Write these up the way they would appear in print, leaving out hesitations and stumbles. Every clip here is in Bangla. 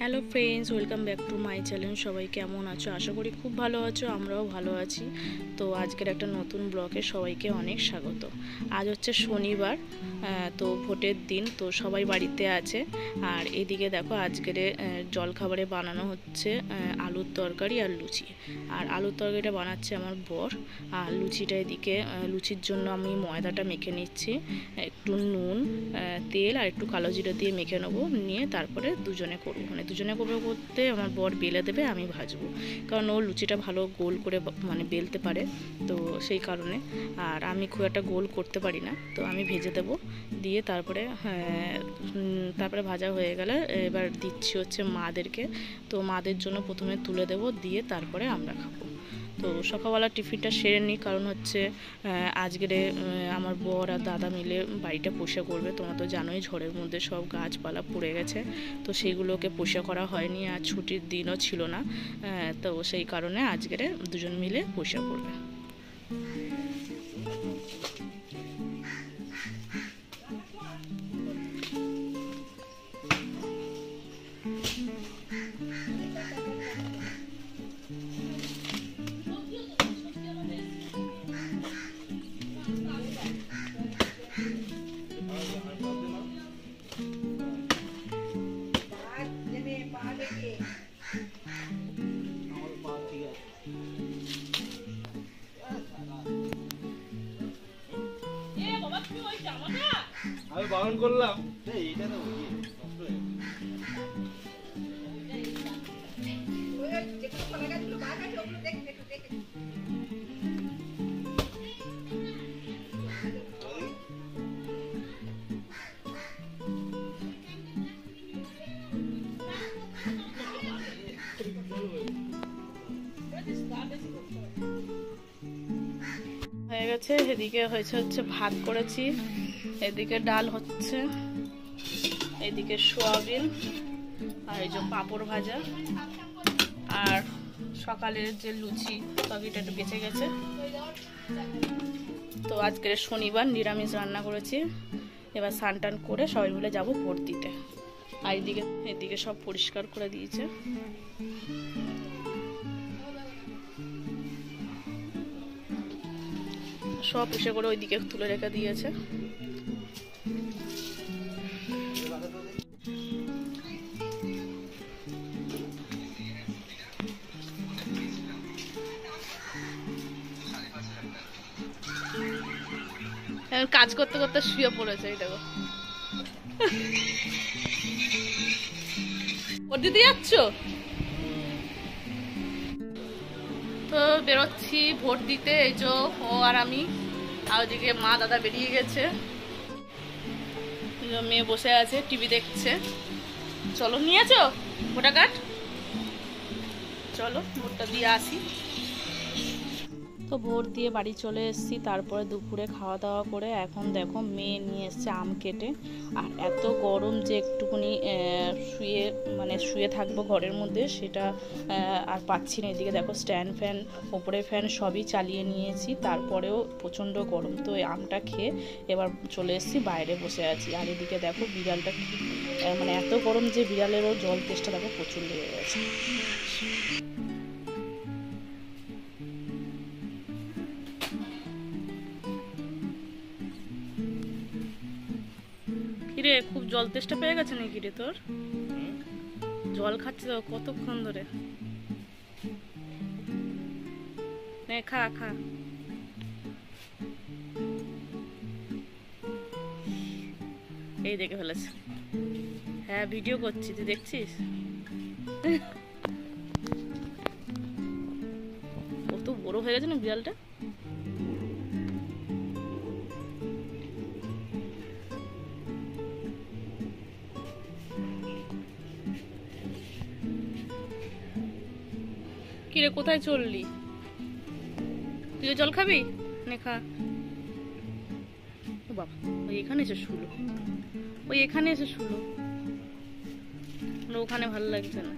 Hello friends, welcome back to my channel. সবাই কেমন আছো? আশা করি খুব ভালো আছো, আমরাও ভালো আছি। তো আজকের একটা নতুন ব্লগে সবাইকে অনেক স্বাগত। আজ হচ্ছে শনিবার, তো ভোটের দিন, তো সবাই বাড়িতে আছে। আর এদিকে দেখো আজকের জলখাবারে বানানো হচ্ছে আলুর তরকারি আর লুচি। আর আলুর তরকারিটা বানাচ্ছে আমার বর, আর লুচিটা এদিকে লুচির জন্য আমি ময়দাটা মেখে নিচ্ছি। একটু নুন, তেল আর একটু কালো জিরা দিয়ে মেখে নেবো, নিয়ে তারপরে দুজনে করবো। মানে দুজনে করবো করতে আমার বর বেলে দেবে, আমি ভাজবো, কারণ ও লুচিটা ভালো গোল করে মানে বেলতে পারে, তো সেই কারণে। আর আমি খুব একটা গোল করতে পারি না, তো আমি ভেজে দেবো, দিয়ে তারপরে ভাজা হয়ে গেলে এবার দিচ্ছি হচ্ছে মাদেরকে। তো মাদের জন্য প্রথমে তুলে দেবো, দিয়ে তারপরে আমরা খাবো। তো সকালবেলা টিফিনটা সেরে নিই, কারণ হচ্ছে আজকের আমার বর আর দাদা মিলে বাড়িটা পোষা করবে। তোমরা তো জানোই ঝড়ের মধ্যে সব গাছপালা পড়ে গেছে, তো সেইগুলোকে পোষা করা হয়নি, আর ছুটির দিনও ছিল না, তো সেই কারণে আজকের দুজন মিলে পোষা করবে। আমি বারণ করলাম এইটা তো হয়ে গেছে। এদিকে হচ্ছে ভাত করেছি, এদিকে ডাল হচ্ছে, এদিকে সোয়াবিন, আর এই যে পাঁপড় ভাজা, আর সকালের যে লুচি তরকারিটা একটু বেঁচে গেছে। তো আজকের শনিবার নিরামিষ রান্না করেছি। এবার স্নান টান করে সবাই মিলে যাবো ভোট দিতে। আর এদিকে সব পরিষ্কার করে দিয়েছে। সব পুষে করে ওইদিকে তুলে রেখে দিয়েছে। কাজ করতে করতে শুয়ে পড়েছে, এই দেখো। ভোট দিতে যাচ্ছ? তো বেরোচ্ছি ভোট দিতে, এই যে ও আর আমি, আর ওদিকে মা দাদা বেরিয়ে গেছে, মেয়ে বসে আছে টিভি দেখছে। চলো, নিয়েছো ভোটার কার্ড? চলো ভোটটা দিয়ে আসি। তো ভোট দিয়ে বাড়ি চলে এসেছি, তারপরে দুপুরে খাওয়া দাওয়া করে এখন দেখো মেয়ে নিয়ে এসছে আম কেটে। আর এত গরম যে একটুখানি শুয়ে থাকবো ঘরের মধ্যে, সেটা আর পাচ্ছি না। এদিকে দেখো স্ট্যান্ড ফ্যান, ওপরে ফ্যান সবই চালিয়ে নিয়েছি, তারপরেও প্রচণ্ড গরম। তো এই আমটা খেয়ে এবার চলে এসেছি, বাইরে বসে আছি। আর এদিকে দেখো বিড়ালটা মানে এত গরম যে বিড়ালেরও জল তেষ্টা দেখো প্রচুর লেগে গেছে। কিরে, খুব জল তেষ্টা পেয়ে গেছে নাকি রে তোর? জল খাচ্ছি তো কতক্ষণ ধরে। নে খা খা। এই দেখে ফেলেছে। হ্যাঁ, ভিডিও করছি, তুই দেখছিস? কত বড় হয়ে গেছে না বিড়ালটা। কিরে, কোথায় চললি? তুই জল খাবি? নে খা। ও বাবা, ওই এখানে এসে শুলো, ওই এখানে এসে শুলো, ওখানে ভালো লাগছে না।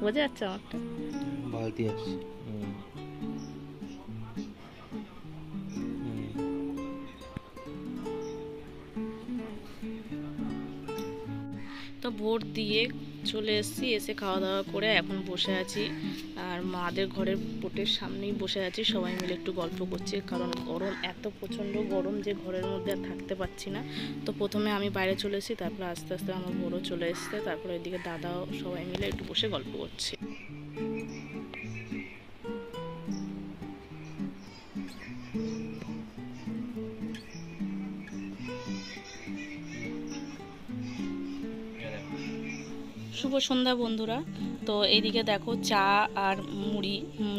বোঝা যাচ্ছে আমারটা? বালতি আসছে। ব্লগটা ভোট দিয়ে চলে এসেছি, এসে খাওয়া দাওয়া করে এখন বসে আছি। আর মাদের ঘরের বোটের সামনেই বসে আছি, সবাই মিলে একটু গল্প করছি। কারণ গরম, এত প্রচণ্ড গরম যে ঘরের মধ্যে আর থাকতে পারছি না। তো প্রথমে আমি বাইরে চলে এসেছি, তারপরে আস্তে আস্তে আমার বড়ো চলে এসছে, তারপরে এদিকে দাদাও, সবাই মিলে একটু বসে গল্প করছি। শুভ সন্ধ্যা বন্ধুরা। তো এইদিকে দেখো চা আর মুড়ি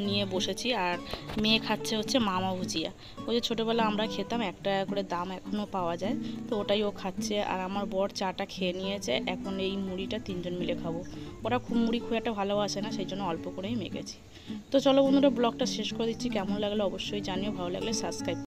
নিয়ে বসেছি, আর মেয়ে খাচ্ছে হচ্ছে মামা ভুজিয়া। ওই যে ছোটোবেলা আমরা খেতাম, 1 টাকা করে দাম এখনও পাওয়া যায়, তো ওটাই ও খাচ্ছে। আর আমার বর চাটা খেয়ে নিয়েছে, এখন এই মুড়িটা 3 জন মিলে খাবো। ওরা মুড়ি খুব একটা ভালোবাসে না, সেই জন্য অল্প করেই মেখেছি। তো চলো বন্ধুরা, ব্লগটা শেষ করে দিচ্ছি। কেমন লাগলো অবশ্যই জানিও, ভালো লাগলে সাবস্ক্রাইব।